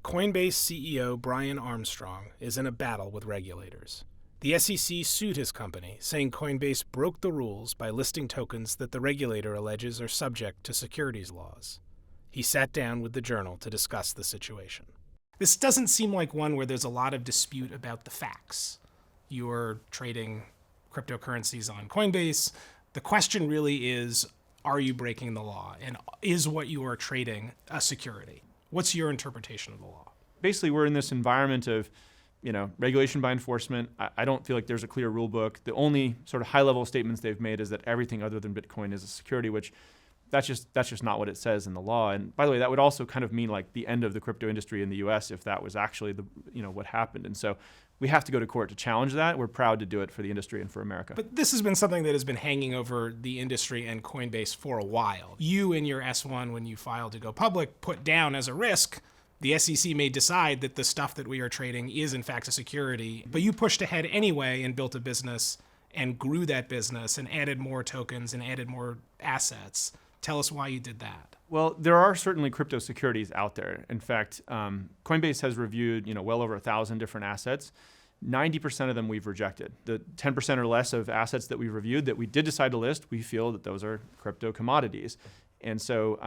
Coinbase CEO Brian Armstrong is in a battle with regulators. The SEC sued his company, saying Coinbase broke the rules by listing tokens that the regulator alleges are subject to securities laws. He sat down with the Journal to discuss the situation. This doesn't seem like one where there's a lot of dispute about the facts. You're trading cryptocurrencies on Coinbase. The question really is, are you breaking the law? And is what you are trading a security? What's your interpretation of the law? Basically, we're in this environment of, regulation by enforcement. I don't feel like there's a clear rule book. The only sort of high-level statements they've made is that everything other than Bitcoin is a security, which that's just not what it says in the law. And by the way, that would also kind of mean like the end of the crypto industry in the U.S. if that was actually what happened. And so we have to go to court to challenge that. We're proud to do it for the industry and for America. But this has been something that has been hanging over the industry and Coinbase for a while. You, in your S-1, when you filed to go public, put down as a risk, the SEC may decide that the stuff that we are trading is in fact a security, but you pushed ahead anyway and built a business and grew that business and added more tokens and added more assets. Tell us why you did that. Well, there are certainly crypto securities out there. In fact, Coinbase has reviewed well over 1,000 different assets. 90% of them we've rejected. The 10% or less of assets that we've reviewed that we did decide to list, we feel that those are crypto commodities. And so,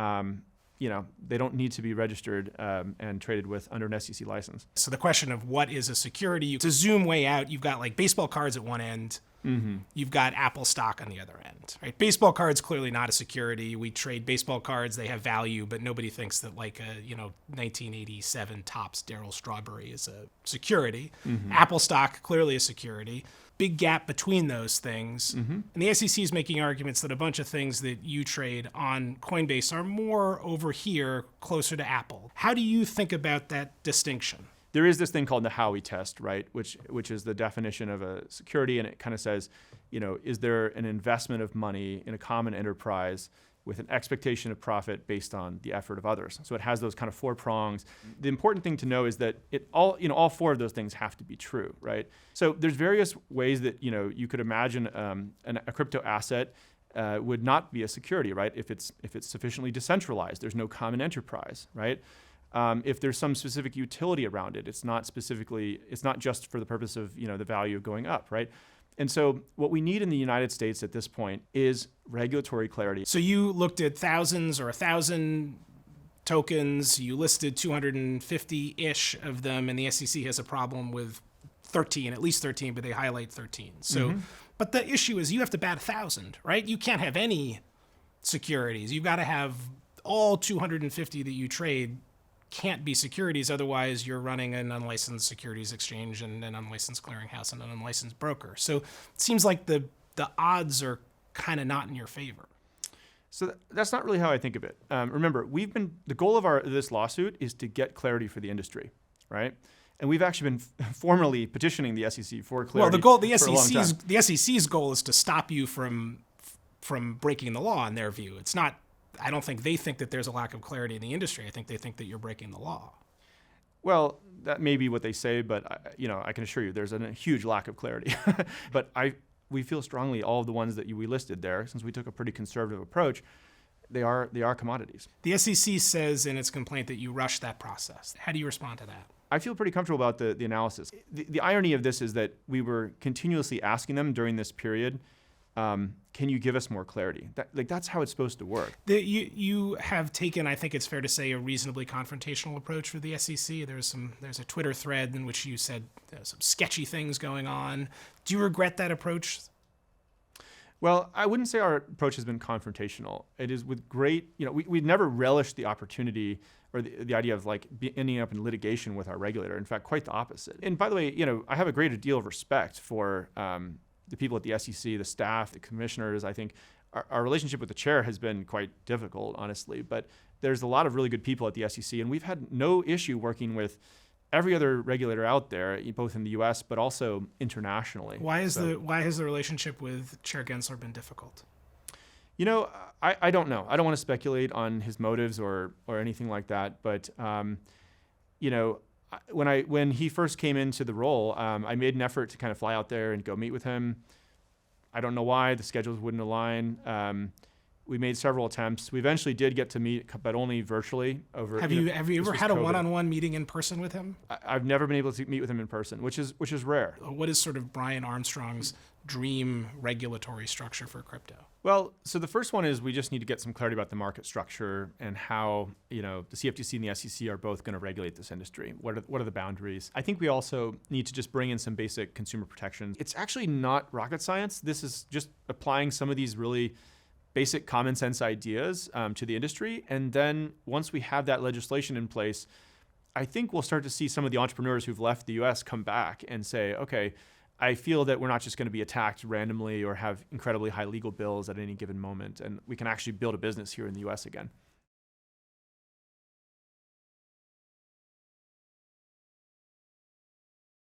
they don't need to be registered and traded with under an SEC license. So the question of what is a security, to zoom way out, you've got like baseball cards at one end. Mm-hmm. You've got Apple stock on the other end, right? Baseball cards, clearly not a security. We trade baseball cards. They have value, but nobody thinks that like a, 1987 Topps Darryl Strawberry is a security. Mm-hmm. Apple stock, clearly a security. Big gap between those things. Mm-hmm. And the SEC is making arguments that a bunch of things that you trade on Coinbase are more over here, closer to Apple. How do you think about that distinction? There is this thing called the Howey test, right? Which is the definition of a security, and it kind of says, is there an investment of money in a common enterprise with an expectation of profit based on the effort of others? So it has those kind of 4 prongs. The important thing to know is that all 4 of those things have to be true, right? So there's various ways that you could imagine a crypto asset would not be a security, right? If it's sufficiently decentralized, there's no common enterprise, right? If there's some specific utility around it, it's not just for the purpose of the value of going up, right? And so what we need in the United States at this point is regulatory clarity. So you looked at thousands or 1,000 tokens, you listed 250-ish of them, and the SEC has a problem with 13, at least 13, but they highlight 13. So, mm-hmm. But the issue is you have to bat 1,000, right? You can't have any securities. You've got to have all 250 that you trade can't be securities, otherwise you're running an unlicensed securities exchange and an unlicensed clearinghouse and an unlicensed broker. So it seems like the odds are kind of not in your favor. So that's not really how I think of it. Remember, the goal of this lawsuit is to get clarity for the industry, right? And we've actually been formally petitioning the SEC for clarity. Well, the SEC's goal is to stop you from breaking the law in their view. It's not. I don't think they think that there's a lack of clarity in the industry. I think they think that you're breaking the law. Well, that may be what they say, but I can assure you there's a huge lack of clarity. But we feel strongly all of the ones that we listed there, since we took a pretty conservative approach, they are commodities. The SEC says in its complaint that you rushed that process. How do you respond to that? I feel pretty comfortable about the analysis. The irony of this is that we were continuously asking them during this period, can you give us more clarity? That's how it's supposed to work. You have taken, I think it's fair to say, a reasonably confrontational approach with the SEC. There's a Twitter thread in which you said there's some sketchy things going on. Do you regret that approach? Well, I wouldn't say our approach has been confrontational. It is with great, we never relished the opportunity or the idea of ending up in litigation with our regulator. In fact, quite the opposite. And by the way, I have a great deal of respect for the people at the SEC, the staff, the commissioners. I think our relationship with the chair has been quite difficult, honestly, but there's a lot of really good people at the SEC, and we've had no issue working with every other regulator out there, both in the U.S. but also internationally. Why has the relationship with Chair Gensler been difficult? I don't know. I don't want to speculate on his motives or anything like that, but when he first came into the role, I made an effort to kind of fly out there and go meet with him. I don't know why the schedules wouldn't align. We made several attempts. We eventually did get to meet, but only virtually over. Have you this ever was had a COVID. one-on-one meeting in person with him? I've never been able to meet with him in person, which is rare. What is sort of Brian Armstrong's dream regulatory structure for crypto? Well, so the first one is we just need to get some clarity about the market structure and how, the CFTC and the SEC are both going to regulate this industry. What are the boundaries? I think we also need to just bring in some basic consumer protections. It's actually not rocket science. This is just applying some of these really basic common sense ideas to the industry. And then once we have that legislation in place, I think we'll start to see some of the entrepreneurs who've left the US come back and say, okay, I feel that we're not just going to be attacked randomly or have incredibly high legal bills at any given moment, and we can actually build a business here in the US again.